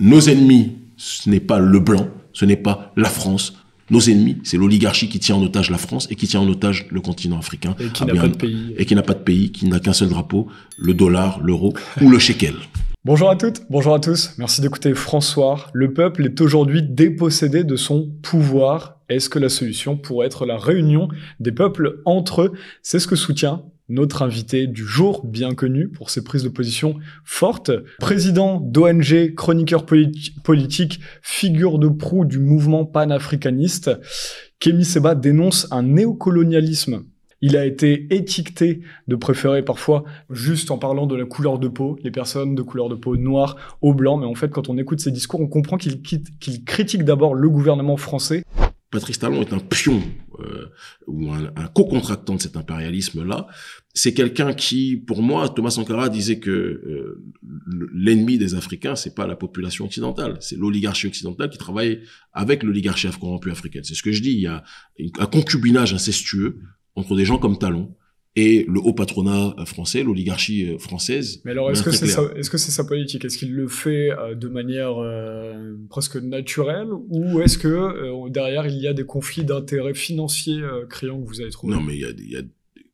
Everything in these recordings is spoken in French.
nos ennemis, ce n'est pas le blanc, ce n'est pas la France. Nos ennemis, c'est l'oligarchie qui tient en otage la France et qui tient en otage le continent africain. Et qui n'a pas de pays. Et qui n'a pas de pays, qui n'a qu'un seul drapeau, le dollar, l'euro ou le shekel. Bonjour à toutes, bonjour à tous. Merci d'écouter François. Le peuple est aujourd'hui dépossédé de son pouvoir. Est-ce que la solution pourrait être la réunion des peuples entre eux? C'est ce que soutient notre invité du jour, bien connu pour ses prises de position fortes. Président d'ONG, chroniqueur politique, figure de proue du mouvement panafricaniste, Kémy Séba dénonce un néocolonialisme. Il a été étiqueté de préférer parfois, juste en parlant de la couleur de peau, les personnes de couleur de peau noire au blanc. Mais en fait, quand on écoute ses discours, on comprend qu'il critique d'abord le gouvernement français. Patrice Talon est un pion ou un co-contractant de cet impérialisme-là. C'est quelqu'un qui, pour moi, Thomas Sankara disait que l'ennemi des Africains, c'est pas la population occidentale, c'est l'oligarchie occidentale qui travaille avec l'oligarchie corrompue africaine. C'est ce que je dis, il y a un concubinage incestueux entre des gens comme Talon et le haut patronat français, l'oligarchie française. Mais alors, est-ce que c'est sa politique? Est-ce qu'il le fait de manière presque naturelle, ou est-ce que derrière il y a des conflits d'intérêts financiers criants que vous avez trouvés? Non, mais il y a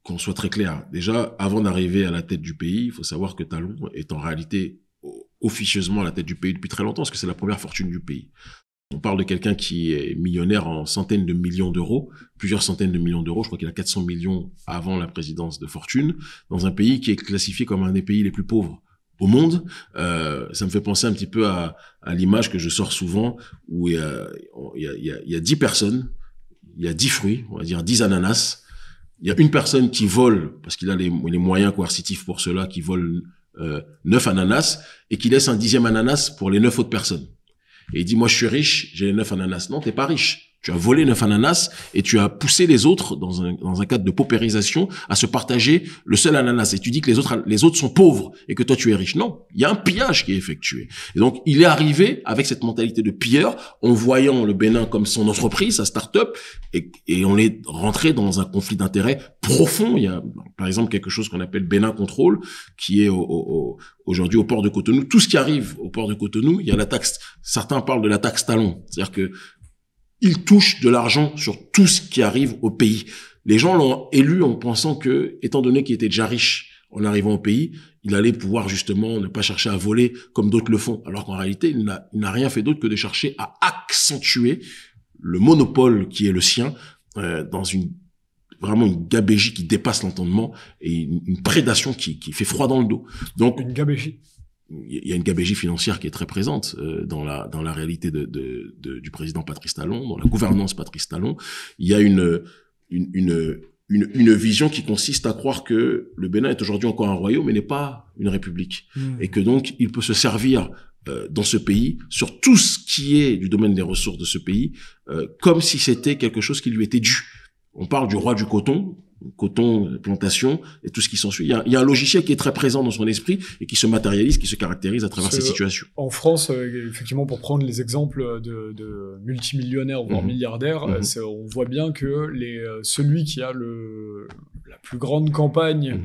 qu'on soit très clair. Déjà, avant d'arriver à la tête du pays, il faut savoir que Talon est en réalité officieusement à la tête du pays depuis très longtemps, parce que c'est la première fortune du pays. On parle de quelqu'un qui est millionnaire en centaines de millions d'euros, plusieurs centaines de millions d'euros. Je crois qu'il a 400 millions avant la présidence de fortune, dans un pays qui est classifié comme un des pays les plus pauvres au monde. Ça me fait penser un petit peu à l'image que je sors souvent, où il y a 10 personnes, il y a 10 fruits, on va dire 10 ananas. Il y a une personne qui vole, parce qu'il a les moyens coercitifs pour cela, qui vole 9 ananas, et qui laisse un 10e ananas pour les 9 autres personnes. Et il dit, moi, je suis riche, j'ai les 9 ananas. Non, t'es pas riche. Tu as volé 9 ananas et tu as poussé les autres, dans un cadre de paupérisation, à se partager le seul ananas. Et tu dis que les autres sont pauvres et que toi, tu es riche. Non. Il y a un pillage qui est effectué. Et donc, il est arrivé avec cette mentalité de pilleur, en voyant le Bénin comme son entreprise, sa start-up, et on est rentré dans un conflit d'intérêts profond. Il y a, par exemple, quelque chose qu'on appelle Bénin Control, qui est aujourd'hui au port de Cotonou. Tout ce qui arrive au port de Cotonou, il y a la taxe. Certains parlent de la taxe Talon. C'est-à-dire que il touche de l'argent sur tout ce qui arrive au pays. Les gens l'ont élu en pensant que, étant donné qu'il était déjà riche en arrivant au pays, il allait pouvoir justement ne pas chercher à voler comme d'autres le font. Alors qu'en réalité, il n'a rien fait d'autre que de chercher à accentuer le monopole qui est le sien, dans vraiment une gabégie qui dépasse l'entendement et une prédation qui fait froid dans le dos. Donc, une gabégie. Il y a une gabégie financière qui est très présente dans la réalité du président Patrice Talon, dans la gouvernance Patrice Talon. Il y a une vision qui consiste à croire que le Bénin est aujourd'hui encore un royaume mais n'est pas une république, et que donc il peut se servir dans ce pays sur tout ce qui est du domaine des ressources de ce pays, comme si c'était quelque chose qui lui était dû. On parle du roi du coton, plantation et tout ce qui s'ensuit. Il y a un logiciel qui est très présent dans son esprit et qui se matérialise, qui se caractérise à travers ces situations. En France, effectivement, pour prendre les exemples de multimillionnaires voire milliardaires, on voit bien que celui qui a la plus grande campagne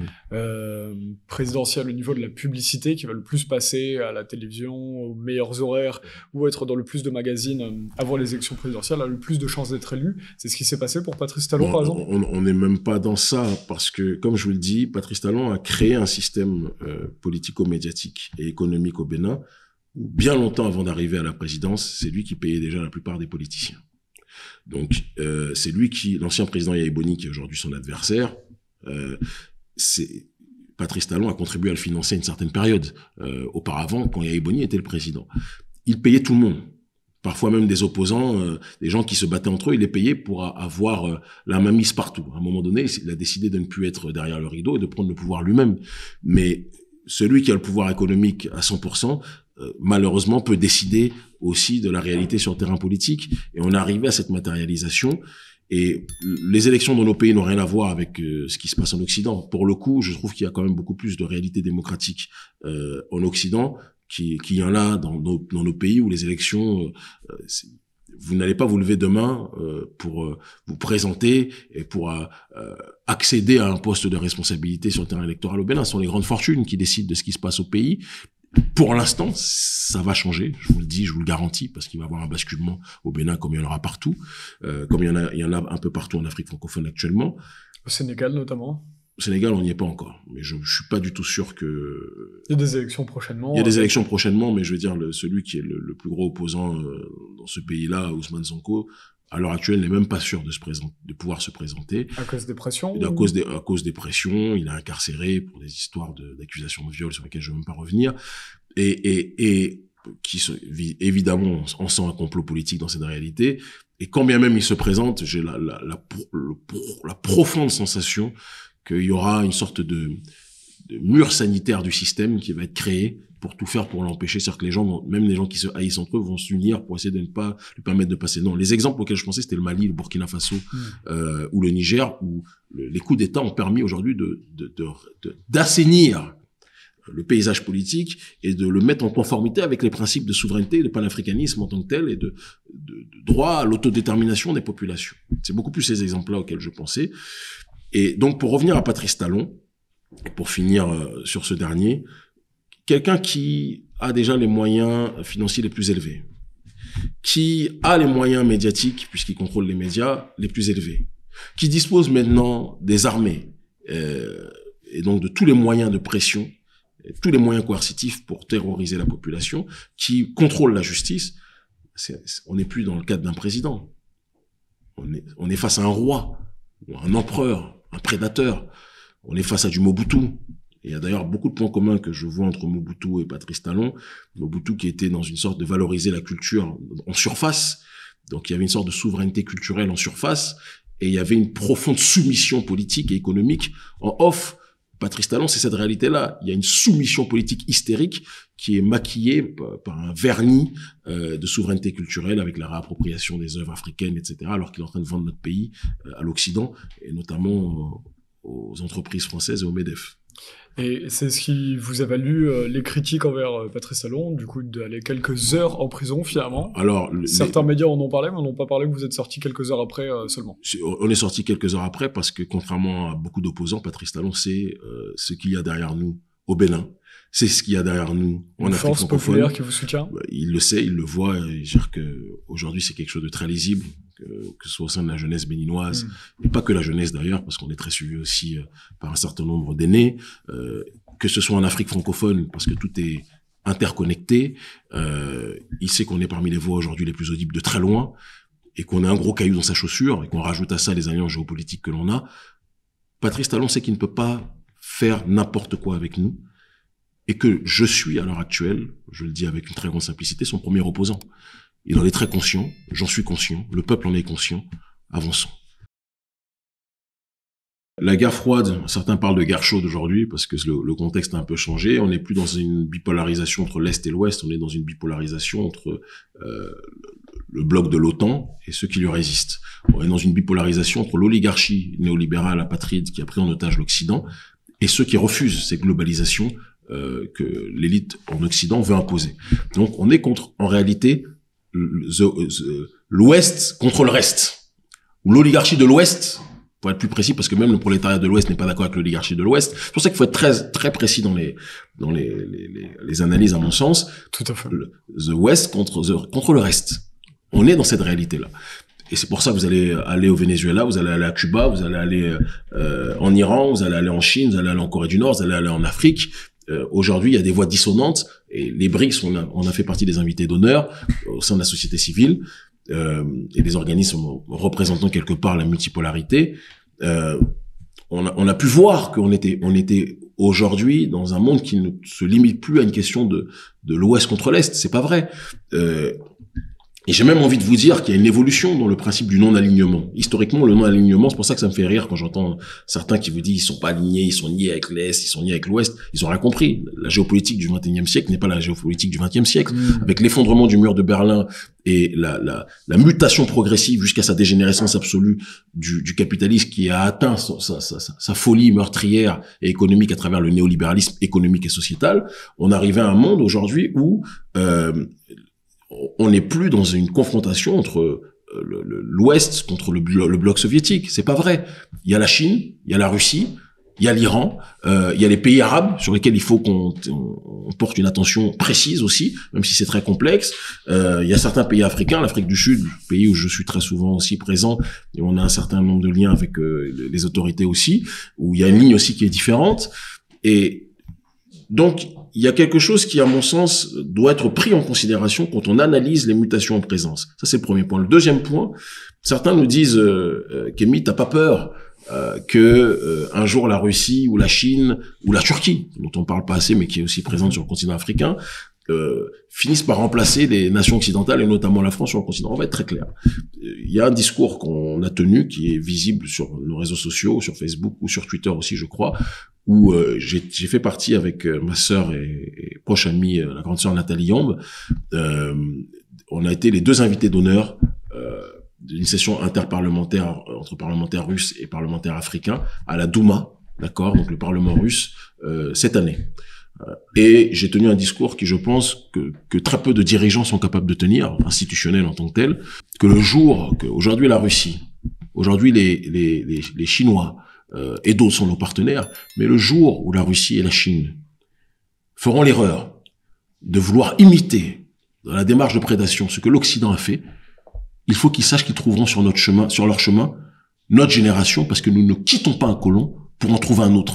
présidentielle au niveau de la publicité, qui va le plus passer à la télévision, aux meilleurs horaires, ou être dans le plus de magazines avant les élections présidentielles, a le plus de chances d'être élu. C'est ce qui s'est passé pour Patrice Talon, par exemple. On n'est même pas dans ça, parce que, comme je vous le dis, Patrice Talon a créé un système politico-médiatique et économique au Bénin, où bien longtemps avant d'arriver à la présidence, c'est lui qui payait déjà la plupart des politiciens. Donc, c'est lui l'ancien président Yahya Boni, qui est aujourd'hui son adversaire, Patrice Talon a contribué à le financer à une certaine période, auparavant, quand Yahya Boni était le président. Il payait tout le monde. Parfois même des opposants, des gens qui se battaient entre eux, il les payait pour avoir la mainmise partout. À un moment donné, il a décidé de ne plus être derrière le rideau et de prendre le pouvoir lui-même. Mais celui qui a le pouvoir économique à 100%, malheureusement, peut décider aussi de la réalité sur le terrain politique. Et on est arrivé à cette matérialisation. Et les élections dans nos pays n'ont rien à voir avec ce qui se passe en Occident. Pour le coup, je trouve qu'il y a quand même beaucoup plus de réalité démocratique en Occident qu'il y en a dans nos pays où les élections, vous n'allez pas vous lever demain pour vous présenter et pour accéder à un poste de responsabilité sur le terrain électoral au Bénin. Ce sont les grandes fortunes qui décident de ce qui se passe au pays. Pour l'instant, ça va changer, je vous le dis, je vous le garantis, parce qu'il va y avoir un basculement au Bénin comme il y en aura partout, comme il y en a un peu partout en Afrique francophone actuellement. Au Sénégal notamment. Au Sénégal, on n'y est pas encore, mais je suis pas du tout sûr que... Il y a des élections prochainement. Il y a des élections prochainement, mais je veux dire, celui qui est le plus gros opposant dans ce pays-là, Ousmane Sonko, à l'heure actuelle, n'est même pas sûr de pouvoir se présenter. À cause des pressions À cause des pressions, il est incarcéré pour des histoires d'accusations de viol sur lesquelles je ne veux même pas revenir. Et évidemment, on sent un complot politique dans cette réalité. Et quand bien même il se présente, j'ai la profonde sensation qu'il y aura une sorte de mur sanitaire du système qui va être créé pour tout faire pour l'empêcher. C'est-à-dire que même les gens qui se haïssent entre eux vont s'unir pour essayer de ne pas lui permettre de passer. Non, les exemples auxquels je pensais, c'était le Mali, le Burkina Faso ou le Niger, où les coups d'État ont permis aujourd'hui d'assainir le paysage politique et de le mettre en conformité avec les principes de souveraineté, de panafricanisme en tant que tel et de droit à l'autodétermination des populations. C'est beaucoup plus ces exemples-là auxquels je pensais. Et donc, pour revenir à Patrice Talon, et pour finir sur ce dernier, quelqu'un qui a déjà les moyens financiers les plus élevés, qui a les moyens médiatiques, puisqu'il contrôle les médias, les plus élevés, qui dispose maintenant des armées, et donc de tous les moyens de pression, tous les moyens coercitifs pour terroriser la population, qui contrôle la justice, on n'est plus dans le cadre d'un président. On est face à un roi, ou un empereur, un prédateur. On est face à du Mobutu. Et il y a d'ailleurs beaucoup de points communs que je vois entre Mobutu et Patrice Talon. Mobutu qui était dans une sorte de valoriser la culture en surface. Donc il y avait une sorte de souveraineté culturelle en surface. Et il y avait une profonde soumission politique et économique en off. Patrice Talon, c'est cette réalité-là. Il y a une soumission politique hystérique qui est maquillée par un vernis de souveraineté culturelle avec la réappropriation des œuvres africaines, etc., alors qu'il est en train de vendre notre pays à l'Occident, et notamment aux entreprises françaises et au MEDEF. Et c'est ce qui vous a valu les critiques envers Patrice Talon, du coup d'aller quelques heures en prison finalement. Alors, certains médias en ont parlé, mais n'ont pas parlé que vous êtes sorti quelques heures après seulement. On est sorti quelques heures après parce que contrairement à beaucoup d'opposants, Patrice Talon sait ce qu'il y a derrière nous au Bénin. C'est ce qu'il y a derrière nous en Afrique francophone. Une force populaire qui vous soutient. Il le sait, il le voit. Il dire que aujourd'hui c'est quelque chose de très lisible, que ce soit au sein de la jeunesse béninoise, et pas que la jeunesse d'ailleurs, parce qu'on est très suivi aussi par un certain nombre d'aînés, que ce soit en Afrique francophone, parce que tout est interconnecté. Il sait qu'on est parmi les voix aujourd'hui les plus audibles de très loin, et qu'on a un gros caillou dans sa chaussure, et qu'on rajoute à ça les alliances géopolitiques que l'on a. Patrice Talon sait qu'il ne peut pas faire n'importe quoi avec nous, et que je suis à l'heure actuelle, je le dis avec une très grande simplicité, son premier opposant. Il en est très conscient, j'en suis conscient, le peuple en est conscient, avançons. La guerre froide, certains parlent de guerre chaude aujourd'hui parce que le contexte a un peu changé. On n'est plus dans une bipolarisation entre l'Est et l'Ouest, on est dans une bipolarisation entre le bloc de l'OTAN et ceux qui lui résistent. On est dans une bipolarisation entre l'oligarchie néolibérale apatride qui a pris en otage l'Occident et ceux qui refusent cette globalisation que l'élite en Occident veut imposer. Donc on est contre, en réalité, l'Ouest contre le reste. Ou l'oligarchie de l'Ouest, pour être plus précis, parce que même le prolétariat de l'Ouest n'est pas d'accord avec l'oligarchie de l'Ouest. C'est pour ça qu'il faut être très, très précis dans les analyses, à mon sens. Tout à fait. The West contre le reste. On est dans cette réalité-là. Et c'est pour ça que vous allez aller au Venezuela, vous allez aller à Cuba, vous allez aller en Iran, vous allez aller en Chine, vous allez aller en Corée du Nord, vous allez aller en Afrique. Aujourd'hui, il y a des voix dissonantes et les BRICS, on a fait partie des invités d'honneur au sein de la société civile et des organismes représentant quelque part la multipolarité. On a pu voir qu'on était aujourd'hui dans un monde qui ne se limite plus à une question de l'Ouest contre l'Est. C'est pas vrai. Et j'ai même envie de vous dire qu'il y a une évolution dans le principe du non-alignement. Historiquement, le non-alignement, c'est pour ça que ça me fait rire quand j'entends certains qui vous disent ils sont pas alignés, ils sont ni avec l'Est, ils sont ni avec l'Ouest. Ils ont rien compris. La géopolitique du XXIe siècle n'est pas la géopolitique du XXe siècle. Avec l'effondrement du mur de Berlin et la mutation progressive jusqu'à sa dégénérescence absolue du capitalisme qui a atteint sa folie meurtrière et économique à travers le néolibéralisme économique et sociétal, on arrivait à un monde aujourd'hui où on n'est plus dans une confrontation entre l'Ouest contre le bloc soviétique. C'est pas vrai. Il y a la Chine, il y a la Russie, il y a l'Iran, il y a les pays arabes sur lesquels il faut qu'on porte une attention précise aussi, même si c'est très complexe. Il y a certains pays africains, l'Afrique du Sud, pays où je suis très souvent aussi présent, et on a un certain nombre de liens avec les autorités aussi, où il y a une ligne aussi qui est différente. Et donc, il y a quelque chose qui, à mon sens, doit être pris en considération quand on analyse les mutations en présence. Ça, c'est le premier point. Le deuxième point, certains nous disent, Kémy, t'as pas peur que un jour la Russie ou la Chine ou la Turquie, dont on parle pas assez mais qui est aussi présente sur le continent africain, finissent par remplacer les nations occidentales et notamment la France sur le continent. On va être très clair. Il y a un discours qu'on a tenu qui est visible sur nos réseaux sociaux, sur Facebook ou sur Twitter aussi, je crois, où j'ai fait partie avec ma sœur et proche amie, la grande sœur Nathalie Yombe. On a été les deux invités d'honneur d'une session interparlementaire entre parlementaires russes et parlementaires africains à la Douma, d'accord, donc le Parlement russe, cette année. Et j'ai tenu un discours qui, je pense, que très peu de dirigeants sont capables de tenir, institutionnels en tant que tels, que le jour, qu'aujourd'hui la Russie, aujourd'hui les Chinois et d'autres sont nos partenaires, mais le jour où la Russie et la Chine feront l'erreur de vouloir imiter dans la démarche de prédation ce que l'Occident a fait, il faut qu'ils sachent qu'ils trouveront sur notre chemin, sur leur chemin, notre génération, parce que nous ne quittons pas un colon pour en trouver un autre.